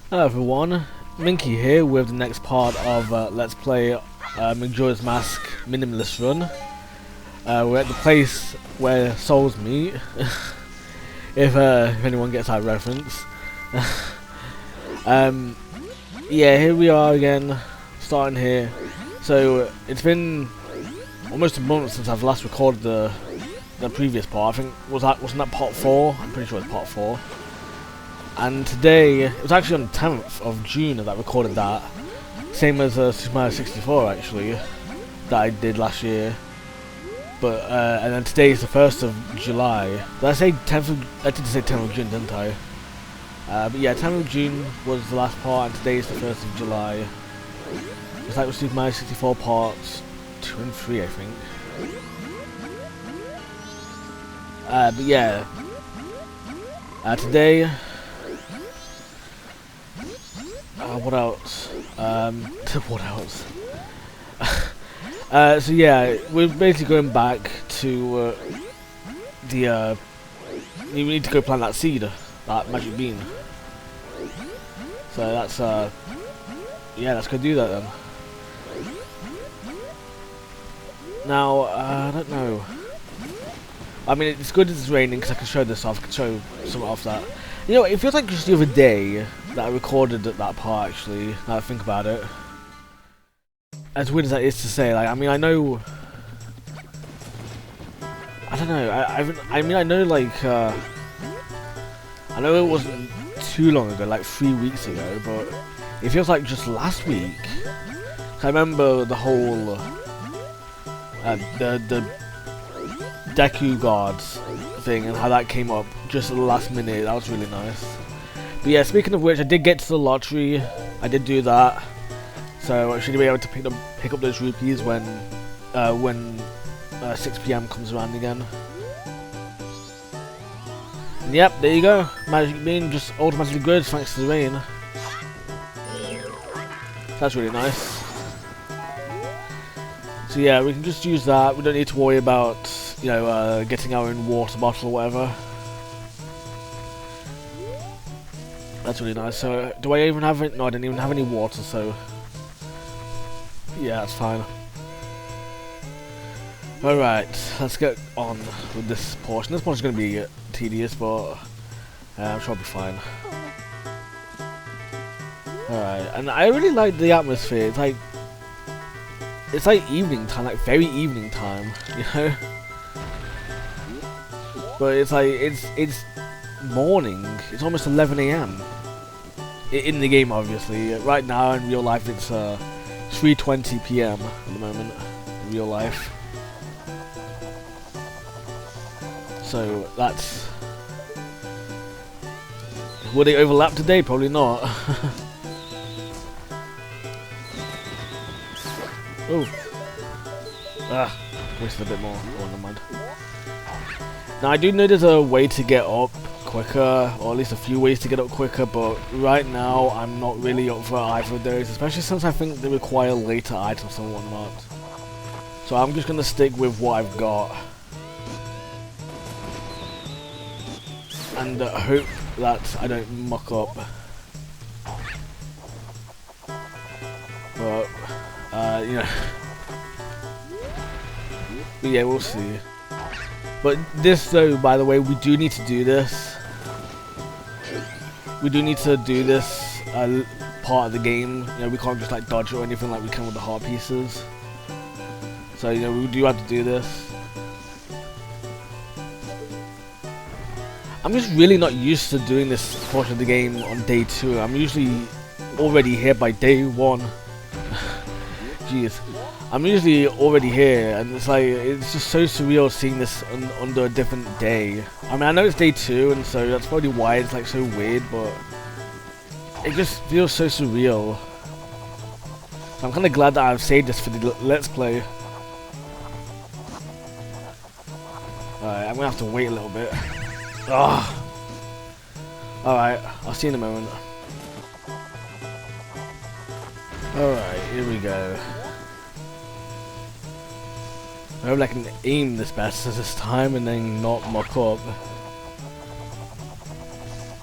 Hello everyone, Minky here with the next part of Let's Play Majora's Mask Minimalist Run. We're at the place where souls meet, if anyone gets that reference. Yeah, here we are again, starting here. So it's been almost a month since I've last recorded the previous part. I think wasn't that part 4? I'm pretty sure it's part 4. And today, it was actually on the 10th of June that I recorded that. Same as Super Mario 64 actually, that I did last year. But, and then today is the 1st of July. Did I say 10th of, I did say 10th of June, didn't I? But yeah, 10th of June was the last part, and today is the 1st of July. It's like with Super Mario 64 parts 2 and 3, I think. But yeah, today, what else? What else? So yeah, we're basically going back to the. We need to go plant that seed, that magic bean. So that's yeah, let's go do that then. Now I don't know. I mean, it's good it's raining because I can show this off. I can show some of that. You know, it feels like just the other day that I recorded that part, actually, now I think about it. As weird as that is to say, like, I mean, I know... I don't know, I mean, I know, like, I know it wasn't too long ago, like 3 weeks ago, but it feels like just last week. I remember the whole, the Deku guards thing and how that came up just at the last minute. That was really nice. But yeah, speaking of which, I did get to the lottery. I did do that, so I should be able to pick up those rupees when 6 PM comes around again. And yep, there you go. Magic bean just automatically good thanks to the rain. That's really nice. So yeah, we can just use that. We don't need to worry about, you know, getting our own water bottle or whatever. That's really nice. So, do I even have it? No, I didn't even have any water, so... yeah, that's fine. Alright, let's get on with this portion. This portion's going to be tedious, but I'm sure I'll be fine. Alright, and I really like the atmosphere. It's like evening time, like very evening time, you know? But it's like, it's morning. It's almost 11 AM. In the game, obviously. Right now, in real life, it's 3:20 PM at the moment, in real life. So, that's... will they overlap today? Probably not. Oh. Ah, wasted a bit more. Oh, never mind. Now, I do know there's a way to get up quicker, or at least a few ways to get up quicker, but right now I'm not really up for either of those, especially since I think they require later items and whatnot. So I'm just gonna stick with what I've got. And hope that I don't muck up. But, you know. But yeah, we'll see. But this though, by the way, we do need to do this. We do need to do this part of the game. You know, we can't just like dodge or anything like we can with the heart pieces. So, you know, we do have to do this. I'm just really not used to doing this portion of the game on day 2. I'm usually already here by day 1. Jeez. I'm usually already here, and it's like, it's just so surreal seeing this under a different day. I mean, I know it's day 2, and so that's probably why it's like so weird, but it just feels so surreal. So I'm kind of glad that I've saved this for the Let's Play. Alright, I'm gonna have to wait a little bit. Ugh. Alright, I'll see you in a moment. Alright, here we go. I hope I can aim this better this time and then not muck up.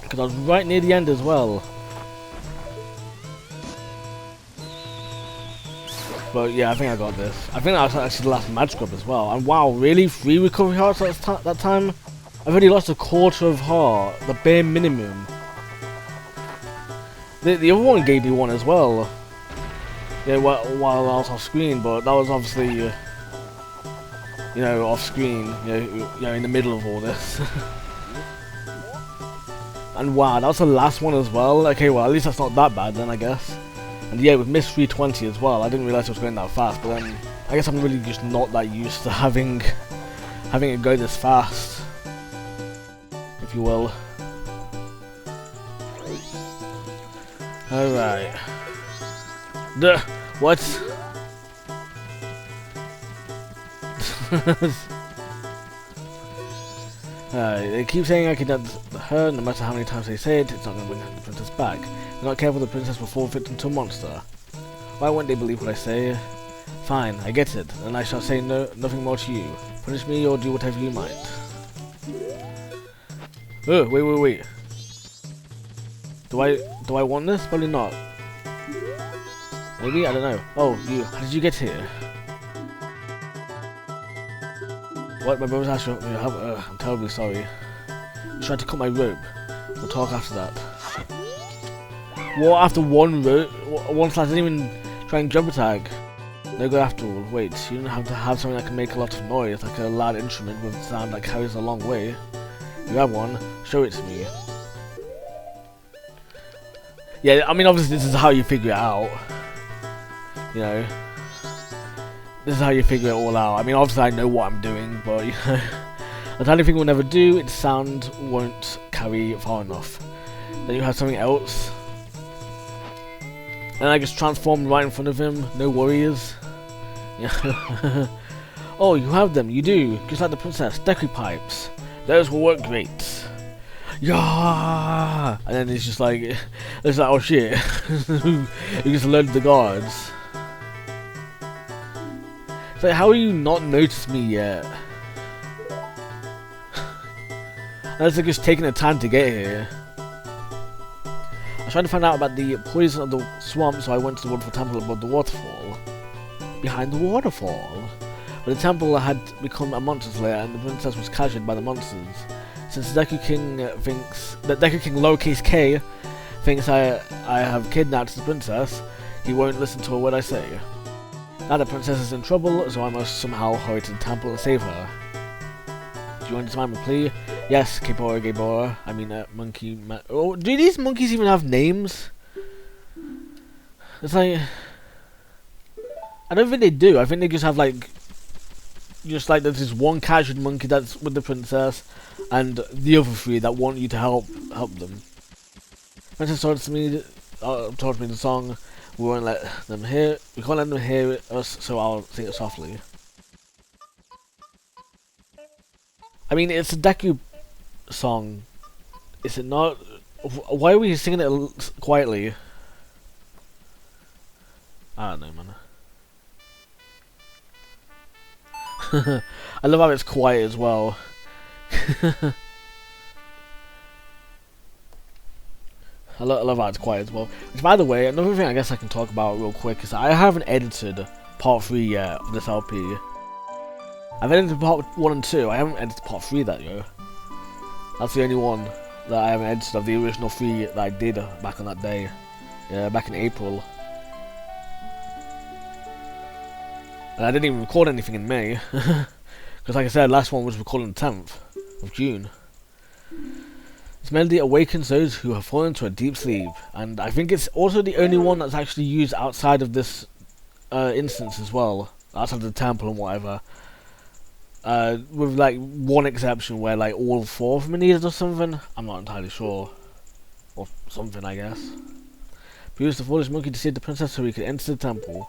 Because I was right near the end as well. but yeah, I think I got this. I think that was actually the last Mad Scrub as well. And wow, really? 3 recovery hearts at that time? I've already lost a quarter of heart, the bare minimum. The other one gave me one as well. Yeah, while I was off screen, but that was obviously, you know, off screen, you know, in the middle of all this. And wow, that was the last one as well. Okay, well, at least that's not that bad then, I guess. And yeah, with Miss 320 as well, I didn't realise it was going that fast, but then I guess I'm really just not that used to having it go this fast, if you will. Alright. What? They keep saying I can get her, no matter how many times they say it, it's not going to bring the princess back. If not careful, the princess will fall victim to a monster. Why won't they believe what I say? Fine, I get it, and I shall say nothing more to you. Punish me or do whatever you might. Oh, wait. Do I want this? Probably not. Maybe? I don't know. Oh, you. How did you get here? What? My brother's asked you for help. I'm terribly sorry. You tried to cut my rope. We'll talk after that. What? After one rope? One slash didn't even try and jump attack. No go after all. Wait, you don't have to have something that can make a lot of noise, like a loud instrument with sound that carries a long way. You have one. Show it to me. Yeah, I mean, obviously this is how you figure it out. You know. This is how you figure it all out. I mean, obviously I know what I'm doing, but, you know, the tiny thing will never do, its sound won't carry far enough. Then you have something else. And I just transformed right in front of him, no worries. Yeah. Oh, you have them, you do, just like the princess, Deku pipes. Those will work great. Yeah! And then it's just like, oh shit. You just loaded the guards. It's like, how have you not noticed me yet? Unless they're just taking the time to get here. I was trying to find out about the poison of the swamp, so I went to the Woodfall Temple above the waterfall. Behind the waterfall? But the temple had become a monster's lair, and the princess was captured by the monsters. Since Deku King thinks that Deku King lowercase k thinks I have kidnapped the princess, he won't listen to a word I say. Now the princess is in trouble, so I must somehow hurry to the temple and save her. Do you understand my plea? Yes, Gabora. I mean, monkey. Oh, do these monkeys even have names? It's like, I don't think they do. I think they just have like, there's this one captured monkey that's with the princess, and the other 3 that want you to help them. Princess told me the song. We won't let them hear. We can't let them hear us, so I'll sing it softly. I mean, it's a Deku song, is it not? Why are we singing it quietly? I don't know, man. I love how it's quiet as well. I love how it's quiet as well. Which, by the way, another thing I guess I can talk about real quick is that I haven't edited part 3 yet of this LP. I've edited part 1 and 2. I haven't edited part 3 that yo. That's the only one that I haven't edited of the original 3 that I did back on that day. Yeah, back in April. And I didn't even record anything in May. Because like I said, last one was recorded on the 10th of June. This melody awakens those who have fallen into a deep sleep, and I think it's also the only one that's actually used outside of this instance as well, outside of the temple and whatever. With like one exception where like all 4 of them are needed or something. I'm not entirely sure, or something I guess. But use the foolish monkey to save the princess so he could enter the temple.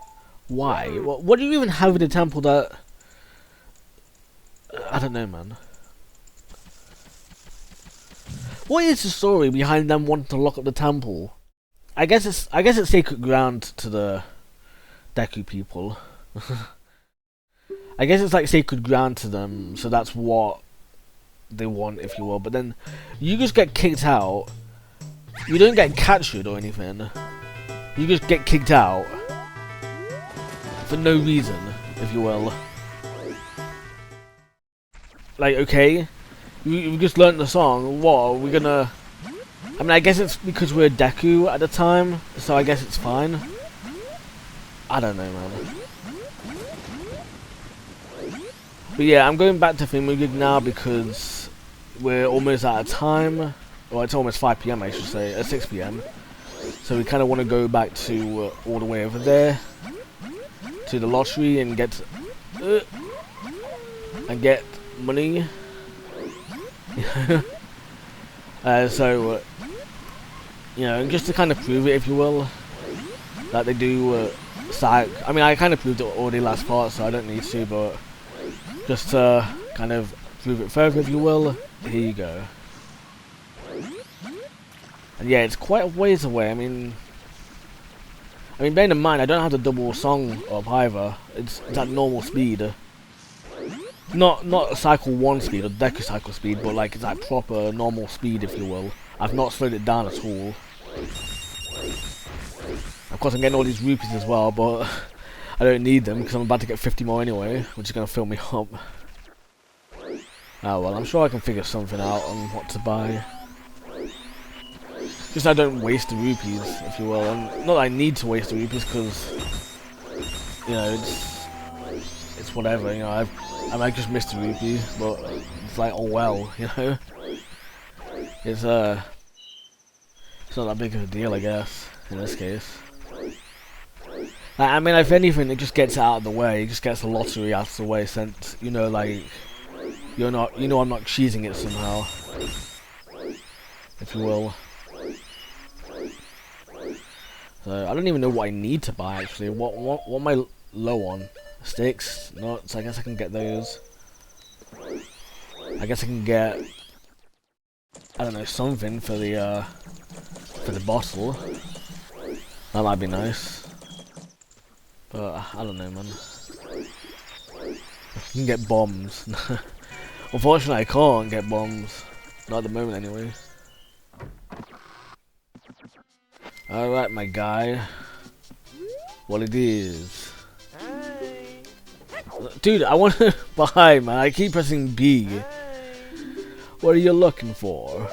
Why? What do you even have in the temple that? I don't know, man. What is the story behind them wanting to lock up the temple? I guess it's sacred ground to the Deku people. I guess it's like sacred ground to them, so that's what they want, if you will. But then you just get kicked out. You don't get captured or anything. You just get kicked out. for no reason, if you will. Like, okay, we just learned the song, what, are we gonna... I mean, I guess it's because we're Deku at the time, so I guess it's fine. I don't know, man. But yeah, I'm going back to Thingamajig now because we're almost out of time. Well, it's almost 5 PM, I should say, at 6 PM. So we kind of want to go back to all the way over there to the lottery and get money. So you know, just to kind of prove it, if you will, that they do sack. I mean, I kind of proved it already last part, so I don't need to, but just to kind of prove it further, if you will, here you go. And yeah, it's quite a ways away. I mean, bearing in mind, I don't have the double song up either. It's at normal speed. Not cycle 1 speed or Deku cycle speed, but like it's at proper normal speed, if you will. I've not slowed it down at all. Of course, I'm getting all these rupees as well, but I don't need them because I'm about to get 50 more anyway, which is going to fill me up. Oh well, I'm sure I can figure something out on what to buy. Just so I don't waste the rupees, if you will. And not that I need to waste the rupees, because you know it's whatever. You know, I might just miss the rupee, but it's like, oh well, you know. It's not that big of a deal, I guess, in this case. I mean, if anything, it just gets it out of the way. It just gets the lottery out of the way, since you know, like I'm not cheesing it somehow, if you will. So I don't even know what I need to buy actually. What am I low on? Sticks, nuts. I guess I can get those. I guess I can get, I don't know, something for the bottle. That might be nice. But I don't know, man. I can get bombs. Unfortunately, I can't get bombs. Not at the moment, anyway. Alright, my guy. What it is. Dude, I want to buy, man. I keep pressing B. What are you looking for?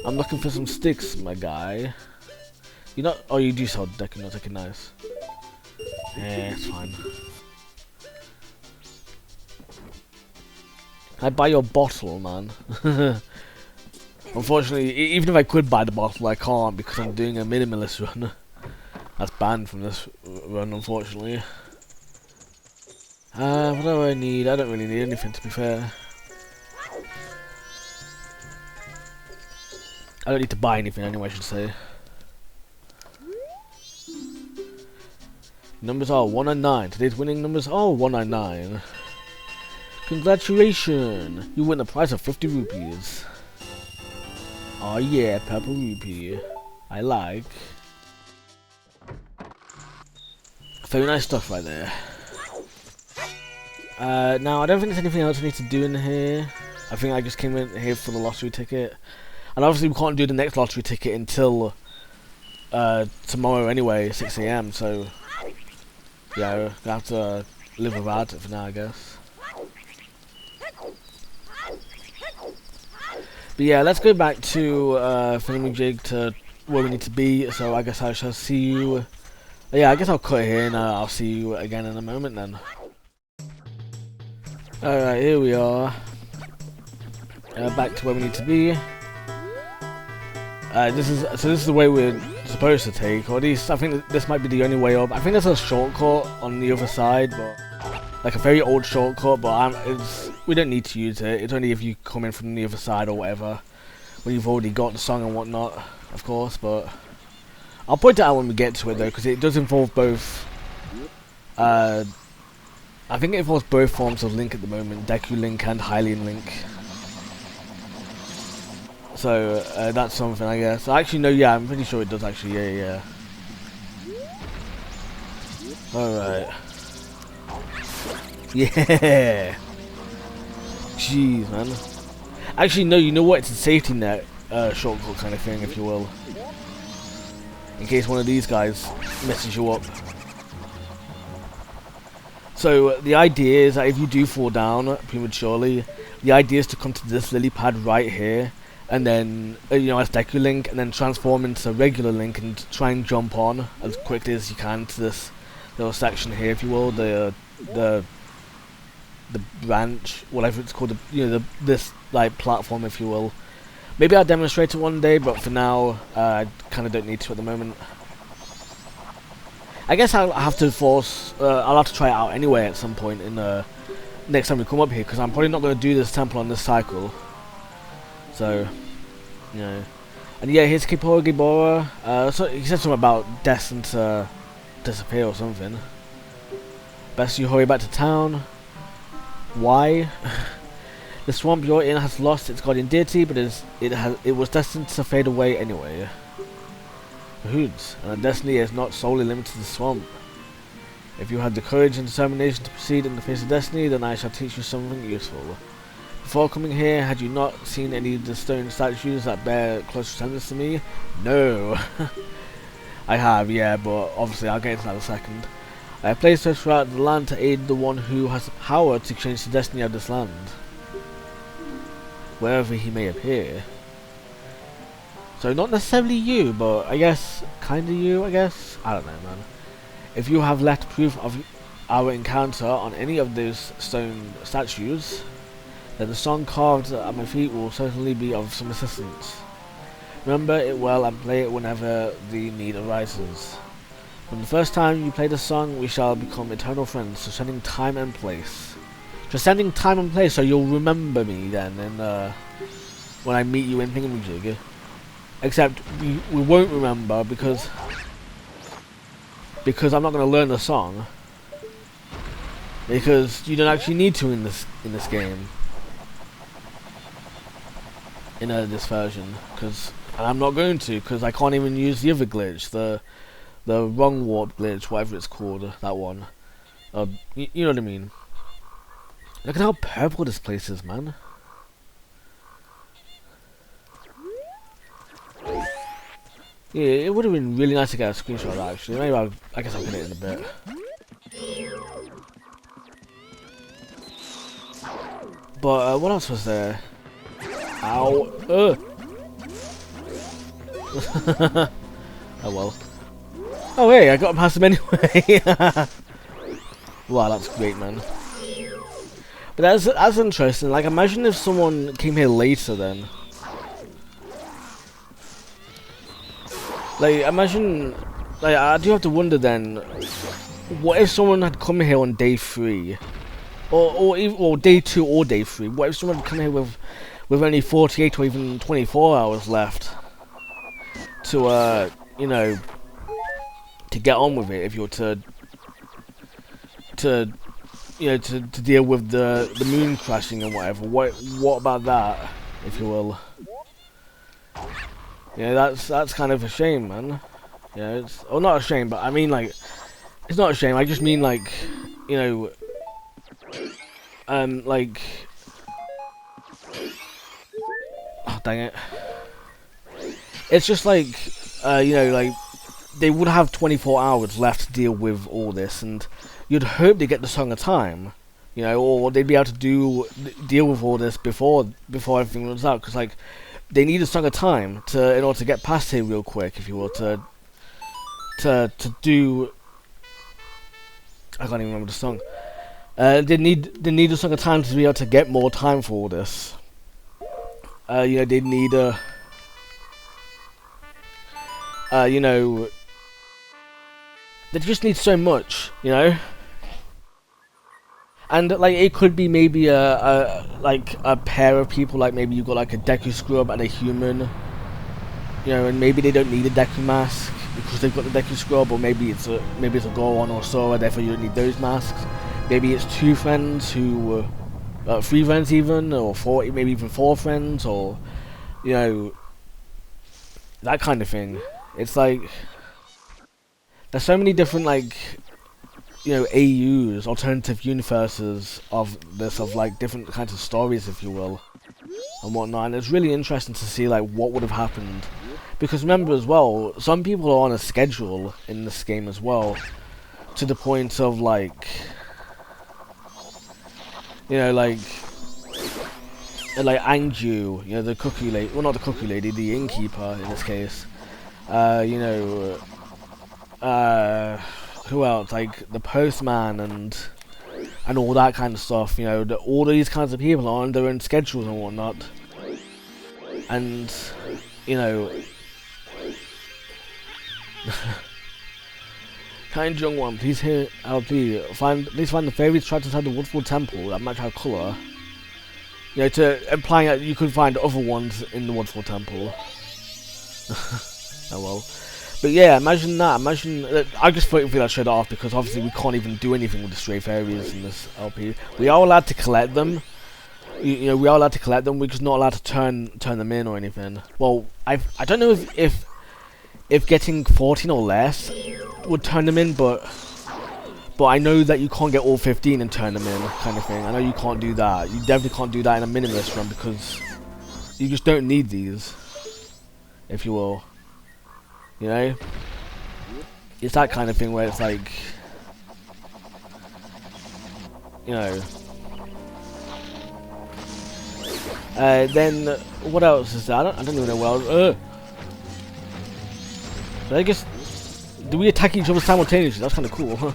I'm looking for some sticks, my guy. You not? Oh, you do sell Deku, not taking nice. Yeah, it's fine. I buy your bottle, man. Unfortunately, even if I could buy the bottle, I can't because I'm doing a minimalist run. That's banned from this run, unfortunately. What do I need? I don't really need anything, to be fair. I don't need to buy anything anyway, I should say. Numbers are 1 and 9. Today's winning numbers are 1 and 9. Congratulations! You win the prize of 50 rupees. Oh yeah, purple rupee. I like. Very nice stuff right there. Now, I don't think there's anything else I need to do in here. I think I just came in here for the lottery ticket. And obviously we can't do the next lottery ticket until tomorrow anyway, 6 AM, so yeah, we'll have to live without it for now, I guess. But yeah, let's go back to Thingamajig, to where we need to be, so I guess I shall see you. Yeah, I guess I'll cut here and I'll see you again in a moment then. Alright, here we are. Back to where we need to be. This is the way we're supposed to take, or at least I think this might be the only way up. I think there's a shortcut on the other side, but like a very old shortcut, but we don't need to use it. It's only if you come in from the other side or whatever, when you've already got the song and whatnot, of course. But I'll point it out when we get to it though, because it does involve both. I think it involves both forms of Link at the moment, Deku Link and Hylian Link. So that's something, I guess. Actually, no, yeah, I'm pretty sure it does actually. Yeah. Alright. Yeah. Jeez, man. Actually, no, you know what? It's a safety net shortcut kind of thing, if you will. In case one of these guys messes you up. So the idea is that if you do fall down prematurely, the idea is to come to this lily pad right here, and then you know, as Deku Link, and then transform into regular Link and try and jump on as quickly as you can to this little section here, if you will, the branch, whatever it's called, this like platform, if you will. Maybe I'll demonstrate it one day, but for now, I kind of don't need to at the moment. I guess I'll have to I'll have to try it out anyway at some point in next time we come up here, because I'm probably not going to do this temple on this cycle. So, you know. And yeah, here's Gibora. So he said something about destined to disappear or something. Best you hurry back to town. Why? The swamp you're in has lost its guardian deity, but it was destined to fade away anyway. Hoods, and our destiny is not solely limited to the swamp. If you have the courage and determination to proceed in the face of destiny, then I shall teach you something useful. Before coming here, had you not seen any of the stone statues that bear close resemblance to me? No. I have, yeah, but obviously I'll get into that in a second. I have placed her throughout the land to aid the one who has the power to change the destiny of this land, wherever he may appear. So not necessarily you, but I guess kinda you, I guess? I don't know, man. If you have left proof of our encounter on any of those stone statues, then the song carved at my feet will certainly be of some assistance. Remember it well and play it whenever the need arises. From the first time you play the song, we shall become eternal friends, transcending time and place. Transcending time and place, so you'll remember me then, and when I meet you in Thingamajig. Except we won't remember because I'm not going to learn the song. Because you don't actually need to in this game. In this version, and I'm not going to, because I can't even use the other glitch, the wrong warp glitch, whatever it's called, that one. You know what I mean. Look at how purple this place is, man. Yeah, it would have been really nice to get a screenshot of that, actually. Maybe I guess I'll get it in a bit. But what else was there? Ow! Oh well. Oh hey, I got past him anyway. Wow, that's great, man. But that's interesting. Like, imagine if someone came here later then. Like, imagine, like, I do have to wonder then, what if someone had come here on day 3, or day 2 or day 3? What if someone had come here with only 48 or even 24 hours left to, you know, to get on with it? If you were you know, to deal with the moon crashing and whatever. What about that, if you will? Yeah, that's kind of a shame, man. Yeah, it's not a shame, but I mean, like, it's not a shame. I just mean, like, you know, like, oh dang it, it's just like, you know, like, they would have 24 hours left to deal with all this, and you'd hope they get the Song of Time, you know, or they'd be able to deal with all this before everything runs out, because, like, they need a Song of Time in order to get past here real quick, if you will, to do. I can't even remember the song. They need a Song of Time to be able to get more time for all this. You know, they need you know, they just need so much, you know. And like, it could be maybe like a pair of people, like maybe you've got like a Deku Scrub and a human, you know, and maybe they don't need a Deku mask because they've got the Deku Scrub, or maybe it's a Goron or Sora, therefore you don't need those masks. Maybe it's 2 friends who, 3 friends even, or 4, maybe even 4 friends, or, you know, that kind of thing. It's like, there's so many different, like, you know, AUs, alternative universes of this, of like different kinds of stories, if you will, and whatnot. And it's really interesting to see like what would have happened, because remember as well, some people are on a schedule in this game as well, to the point of like, You know, like Anju, you know, the cookie lady. Well, not the cookie lady, the innkeeper in this case. You know, who else? Like the postman and all that kind of stuff. You know, all these kinds of people are on their own schedules and whatnot. And you know, kind young one, please please find the fairies trapped inside the Woodfall Temple that match our colour. You know, to implying that you could find other ones in the Woodfall Temple. Oh well. But yeah, imagine that. Imagine I just feel I showed it off because obviously we can't even do anything with the stray fairies in this LP. We are allowed to collect them. You know, we are allowed to collect them. We're just not allowed to turn them in or anything. Well, I don't know if getting 14 or less would turn them in, but I know that you can't get all 15 and turn them in, kind of thing. I know you can't do that. You definitely can't do that in a minimalist run because you just don't need these, if you will. You know, it's that kind of thing where it's like, you know. Then what else is there? I don't even know what else. So I guess, do we attack each other simultaneously? That's kind of cool, huh?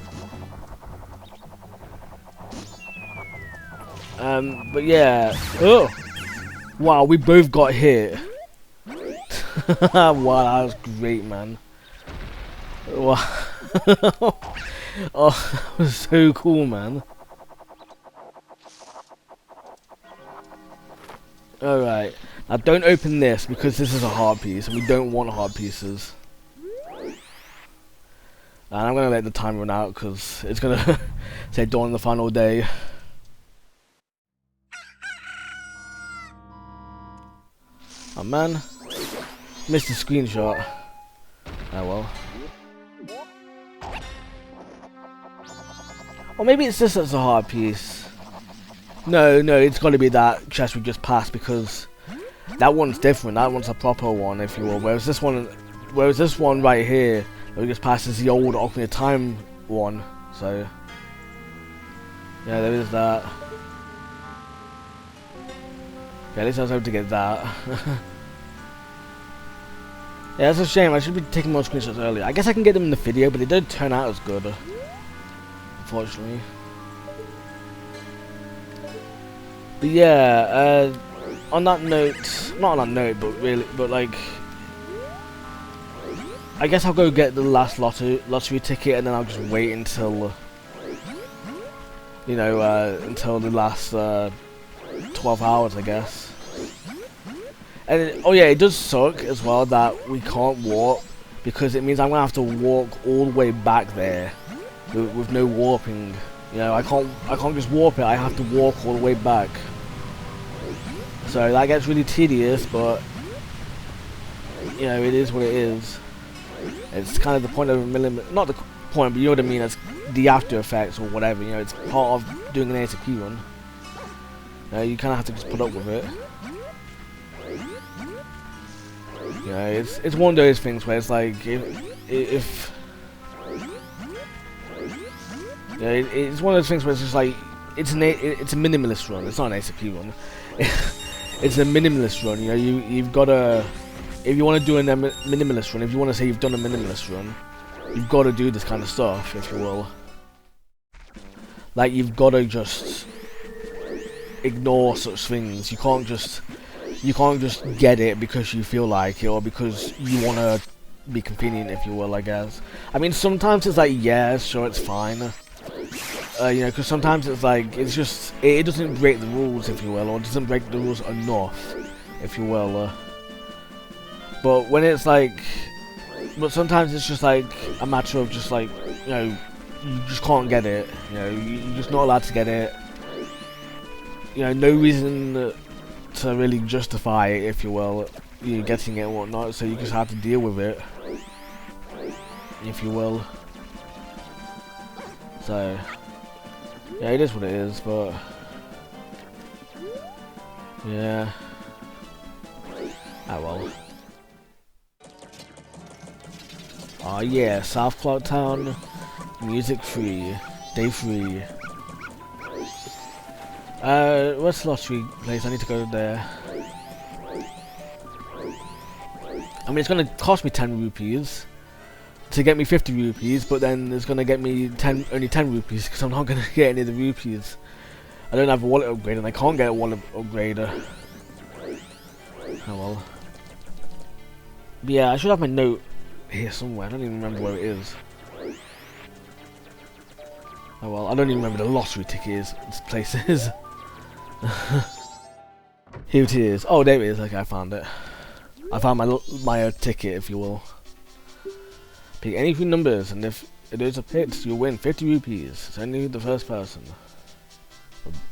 But yeah. Oh, wow, we both got hit. Wow, that was great, man. Wow. Oh, that was so cool, man. Alright, now don't open this because this is a hard piece and we don't want hard pieces. And I'm gonna let the time run out because it's gonna say dawn on the final day. Oh man, missed the screenshot. Oh well. Or maybe it's just as a hard piece. No, it's got to be that chest we just passed because that one's different. That one's a proper one, if you will. Whereas this one right here that we just passed is the old Ocarina of Time one. So yeah, there is that. Okay, at least I was able to get that. Yeah, it's a shame. I should be taking more screenshots earlier. I guess I can get them in the video, but they don't turn out as good, unfortunately. But yeah, on that note, not on that note, but like, I guess I'll go get the last lottery ticket, and then I'll just wait until, you know, until the last 12 hours, I guess. And oh yeah, it does suck as well that we can't walk because it means I'm gonna have to walk all the way back there with no warping. You know, I can't just warp it. I have to walk all the way back. So that gets really tedious, but you know, it is what it is. It's kind of the point of not the point, but you know what I mean. It's the after effects or whatever. You know, it's part of doing an ASAP run. You kind of have to just put up with it. You know, it's one of those things where it's like if you know, it's one of those things where it's just like it's a minimalist run. It's not an ASAP run. It's a minimalist run. You know, you've got to, if you want to do a minimalist run, if you want to say you've done a minimalist run, you've got to do this kind of stuff, if you will. Like, you've got to just ignore such things. You can't just get it because you feel like it or because you want to be convenient, if you will, I guess. I mean, sometimes it's like, yeah, sure, it's fine. You know, because sometimes it's like, it's just, it doesn't break the rules, if you will, or it doesn't break the rules enough, if you will. But when it's like, but sometimes it's just like a matter of just like, you know, you just can't get it. You know, you're just not allowed to get it. You know, no reason to really justify it, if you will, you getting it and whatnot, so you just have to deal with it, if you will. So yeah, it is what it is, but yeah. Oh well. Oh yeah, South Cloud Town, music free, day free. Where's the lottery place? I need to go there. I mean, it's gonna cost me 10 rupees to get me 50 rupees, but then it's gonna get me only 10 rupees because I'm not gonna get any of the rupees. I don't have a wallet upgrade and I can't get a wallet upgrade. Oh well. But yeah, I should have my note here somewhere. I don't even remember where it is. Oh well, I don't even remember the lottery ticket is. This place is. Here it is. Oh, there it is. Okay, I found it. I found my ticket, if you will. Pick any few numbers, and if it is a pit, you win 50 rupees. It's only the first person.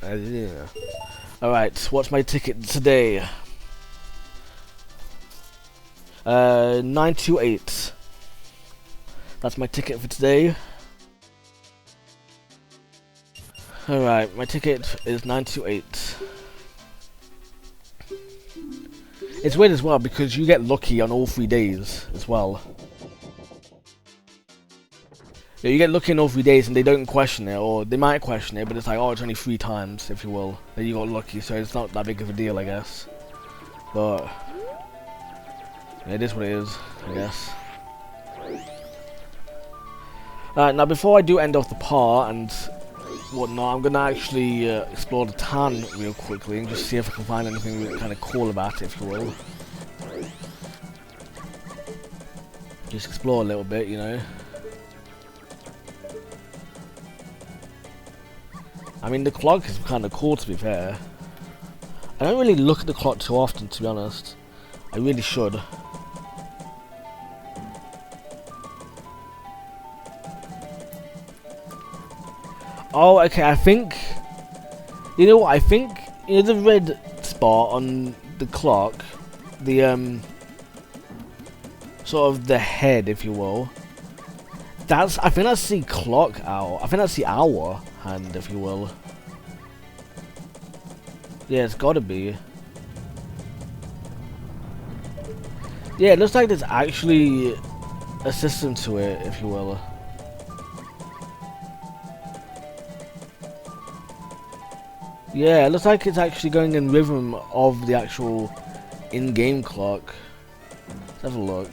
Yeah. Alright, what's my ticket today? 928. That's my ticket for today. Alright, my ticket is 928. It's weird as well because you get lucky on all 3 days as well. Yeah, you get lucky on all 3 days and they don't question it, or they might question it, but it's like, oh, it's only 3 times, if you will, that you got lucky, so it's not that big of a deal, I guess. But it is what it is, I guess. Alright, now before I do end off the part and whatnot, I'm gonna actually explore the town real quickly and just see if I can find anything really kind of cool about it, if you will. Just explore a little bit, you know. I mean, the clock is kind of cool, to be fair. I don't really look at the clock too often, to be honest. I really should. Oh, okay, I think... You know what, I think... You know the red spot on the clock? The, sort of the head, if you will. That's... I think that's the clock hour. I think that's the hour hand, if you will. Yeah, it's gotta be. Yeah, it looks like there's actually a system to it, if you will. Yeah, it looks like it's actually going in rhythm of the actual in-game clock. Let's have a look.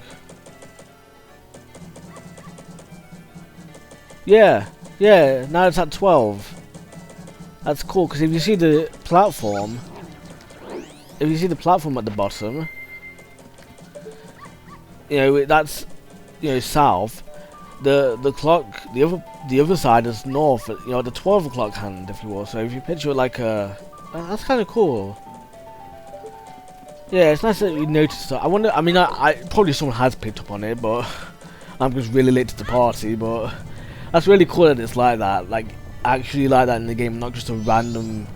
Yeah, yeah, now it's at 12. That's cool, because if you see the platform, at the bottom, you know, that's, you know, south. The clock, the other side is north, you know, the 12 o'clock hand, if you will. So if you picture it like a... That's kind of cool. Yeah, it's nice that you noticed that. I wonder, I mean, I probably someone has picked up on it, but I'm just really late to the party, but that's really cool that it's like that. Like, actually like that in the game, not just a random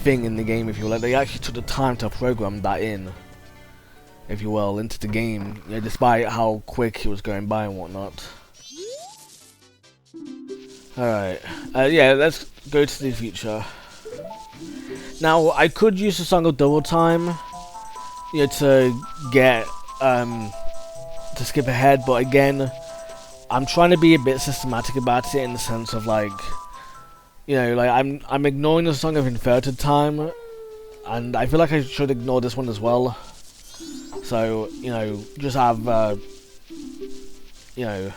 thing in the game, if you will. Like, they actually took the time to program that in, if you will, into the game, you know, despite how quick it was going by and whatnot. Alright, yeah, let's go to the future. Now, I could use the song of double time, you know, to get, to skip ahead, but again, I'm trying to be a bit systematic about it in the sense of, like, you know, like, I'm ignoring the song of inverted time, and I feel like I should ignore this one as well. So, you know, just have, you know...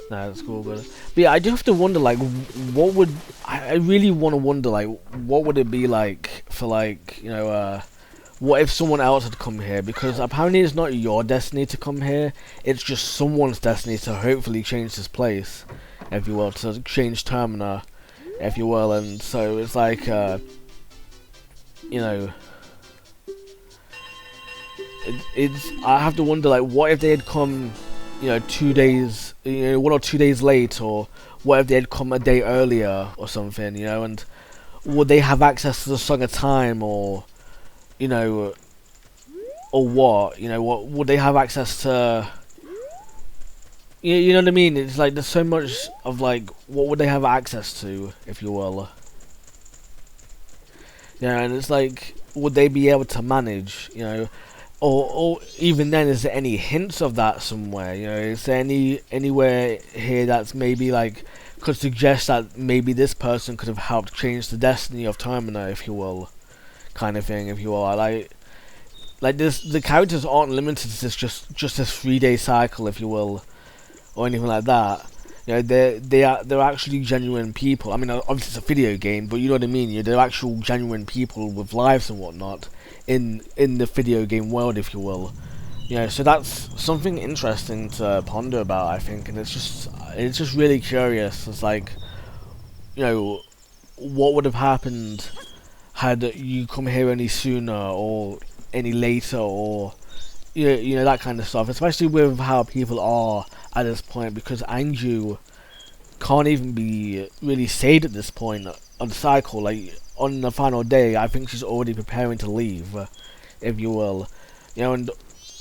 No, that's cool, but yeah, I do have to wonder, like, what would... I really want to wonder, like, what would it be like for, like, you know, what if someone else had come here? Because apparently it's not your destiny to come here, it's just someone's destiny to hopefully change this place, if you will, to change Termina, if you will, and so it's like, you know... I have to wonder, like, what if they had come, you know, 2 days, you know, 1 or 2 days late, or what if they had come a day earlier or something, you know, and would they have access to the Song of Time, or, you know, or what, you know, what would they have access to, you know what I mean? It's like, there's so much of, like, what would they have access to, if you will, yeah, and it's like, would they be able to manage, you know, or even then, is there any hints of that somewhere? You know, is there anywhere here that's maybe like could suggest that maybe this person could have helped change the destiny of Termina, if you will, kind of thing, if you will. Like this, the characters aren't limited to just this 3-day cycle, if you will, or anything like that. You know, they're actually genuine people. I mean, obviously it's a video game, but you know what I mean. You know, they're actual genuine people with lives and whatnot in the video game world, if you will. You know, so that's something interesting to ponder about, I think, and it's just really curious. It's like, you know, what would have happened had you come here any sooner or any later, or you know, that kind of stuff. Especially with how people are at this point, because Anju can't even be really saved at this point on the cycle. Like on the final day, I think she's already preparing to leave, if you will. You know, and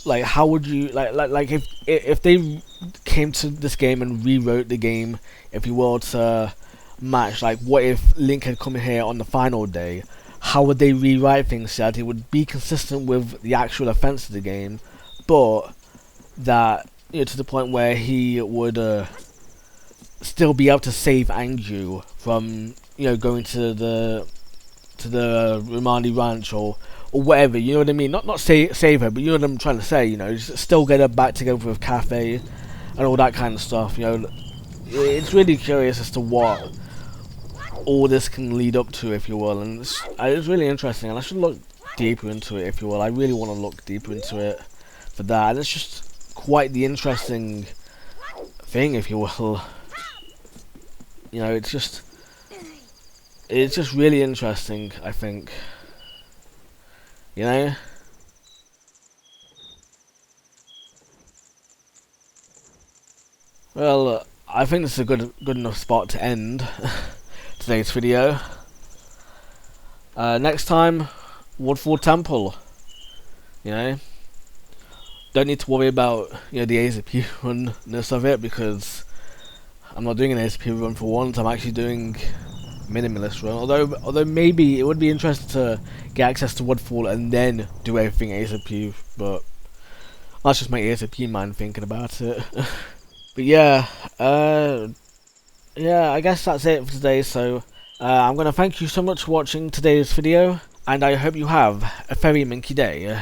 like, how would you like if they came to this game and rewrote the game, if you will, to match, like, what if Link had come here on the final day? How would they rewrite things so that it would be consistent with the actual events of the game, but that, you know, to the point where he would still be able to save Anju from, you know, going to the Romani Ranch or whatever, you know what I mean? Not save her, but you know what I'm trying to say, you know, still get her back together with Cafe and all that kind of stuff, you know. It's really curious as to what all this can lead up to, if you will, and it's really interesting, and I should look deeper into it, if you will. I really want to look deeper into it for that, and it's just quite the interesting thing, if you will. You know, it's just really interesting, I think. You know? Well, I think this is a good enough spot to end today's video. Next time, Woodfall Temple. You know? Don't need to worry about, you know, the ASAP runness of it, because I'm not doing an ASAP run for once. I'm actually doing Minimalist Run. Although maybe it would be interesting to get access to Woodfall and then do everything ASAP, but that's just my ASAP mind thinking about it. But yeah, yeah, I guess that's it for today. So I'm gonna thank you so much for watching today's video, and I hope you have a very minky day.